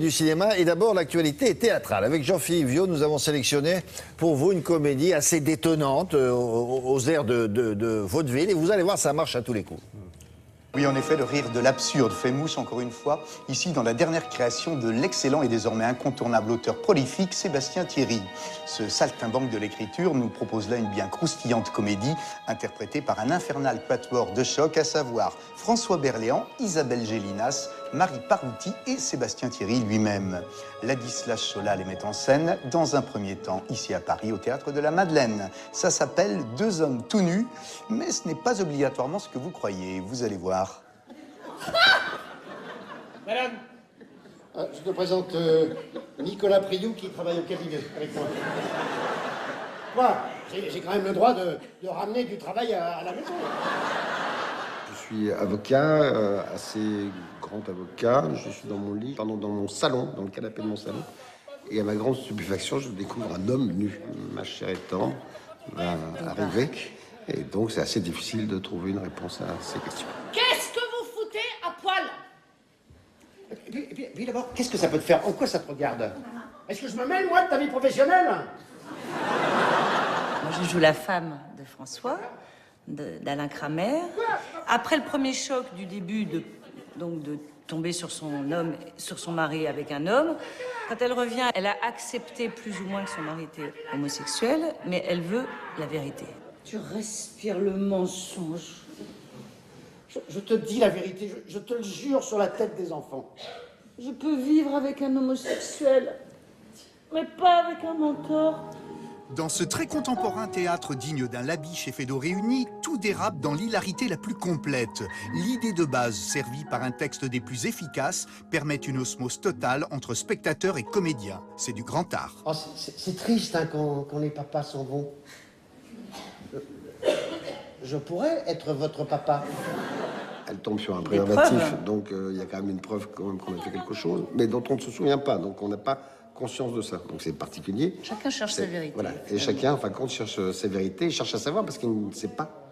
Du cinéma et d'abord l'actualité théâtrale. Avec Jean-Philippe Viaud, nous avons sélectionné pour vous une comédie assez détonnante aux airs de vaudeville et vous allez voir, ça marche à tous les coups. Oui, en effet, le rire de l'absurde fait mouche encore une fois, ici dans la dernière création de l'excellent et désormais incontournable auteur prolifique Sébastien Thierry. Ce saltimbanque de l'écriture nous propose là une bien croustillante comédie interprétée par un infernal quatuor de choc, à savoir François Berléand, Isabelle Gélinas, Marie Parouti et Sébastien Thierry lui-même. Ladislas Chola les met en scène dans un premier temps ici à Paris au Théâtre de la Madeleine. Ça s'appelle Deux hommes tout nus, mais ce n'est pas obligatoirement ce que vous croyez, vous allez voir. Madame, je te présente Nicolas Priou qui travaille au cabinet avec moi. Quoi? J'ai quand même le droit de ramener du travail à la maison. Je suis avocat, assez grand avocat. Je suis dans mon lit, pardon, dans mon salon, dans le canapé de mon salon. Et à ma grande stupéfaction, je découvre un homme nu. Ma chère et tendre va arriver. Et donc, c'est assez difficile de trouver une réponse à ces questions. Qu'est-ce que vous foutez à poil? Et puis d'abord, qu'est-ce que ça peut te faire? En quoi ça te regarde? Est-ce que je me mêle, moi, de ta vie professionnelle? Moi, je joue la femme de François, d'Alain Kramer. Après le premier choc du début de tomber sur son mari avec un homme, quand elle revient, elle a accepté plus ou moins que son mari était homosexuel, mais elle veut la vérité. Tu respires le mensonge. Je te dis la vérité, je te le jure sur la tête des enfants. Je peux vivre avec un homosexuel, mais pas avec un mentor. Dans ce très contemporain théâtre digne d'un Labiche et Feydeau réunis, tout dérape dans l'hilarité la plus complète. L'idée de base, servie par un texte des plus efficaces, permet une osmose totale entre spectateurs et comédiens. C'est du grand art. Oh, c'est triste hein, quand les papas s'en vont. Je pourrais être votre papa. Elle tombe sur un préservatif, donc il y a quand même une preuve qu'on a fait quelque chose, mais dont on ne se souvient pas, donc on n'a pas conscience de ça. Donc c'est particulier. Chacun cherche sa vérité. Voilà. Et chacun, enfin, quand cherche sa vérité, il cherche à savoir parce qu'il ne sait pas,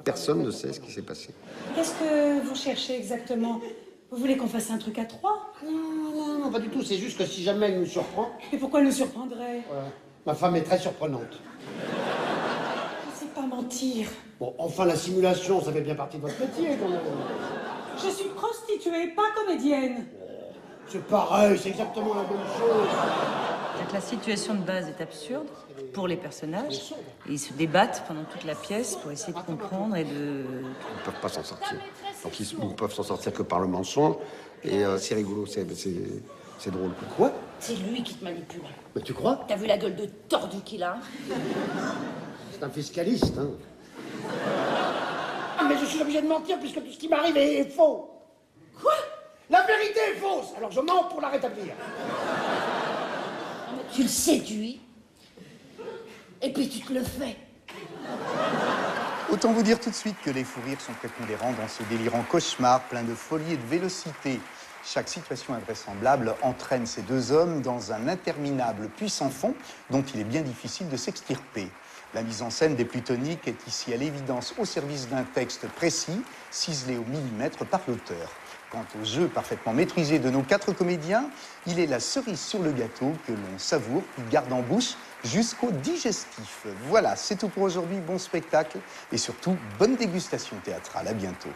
personne ne sait ce qui s'est passé. Qu'est-ce que vous cherchez exactement? Vous voulez qu'on fasse un truc à trois? Non, pas du tout. C'est juste que si jamais elle nous surprend... Et pourquoi elle nous surprendrait? Ma femme est très surprenante. Je sais pas mentir. Bon, enfin, la simulation, ça fait bien partie de votre métier, quand même. Je suis prostituée, pas comédienne. C'est pareil, c'est exactement la même chose. Donc, la situation de base est absurde pour les personnages. Et ils se débattent pendant toute la pièce pour essayer de comprendre et de... Ils ne peuvent pas s'en sortir. Donc ils ne peuvent s'en sortir que par le mensonge. Et c'est rigolo, c'est drôle. Quoi? C'est lui qui te manipule. Mais tu crois? T'as vu la gueule de tordu qu'il a? C'est un fiscaliste, hein. Ah, mais je suis obligé de mentir puisque tout ce qui m'arrive est faux. Quoi? La vérité est fausse, alors je mens pour la rétablir. Tu le séduis, et puis tu te le fais. Autant vous dire tout de suite que les fous rires sont prépondérants dans ce délirant cauchemar plein de folie et de vélocité. Chaque situation invraisemblable entraîne ces deux hommes dans un interminable puissant fond dont il est bien difficile de s'extirper. La mise en scène des Plutoniques est ici à l'évidence au service d'un texte précis, ciselé au millimètre par l'auteur. Quant au jeu parfaitement maîtrisé de nos quatre comédiens, il est la cerise sur le gâteau que l'on savoure puis garde en bouche jusqu'au digestif. Voilà, c'est tout pour aujourd'hui. Bon spectacle et surtout bonne dégustation théâtrale. À bientôt.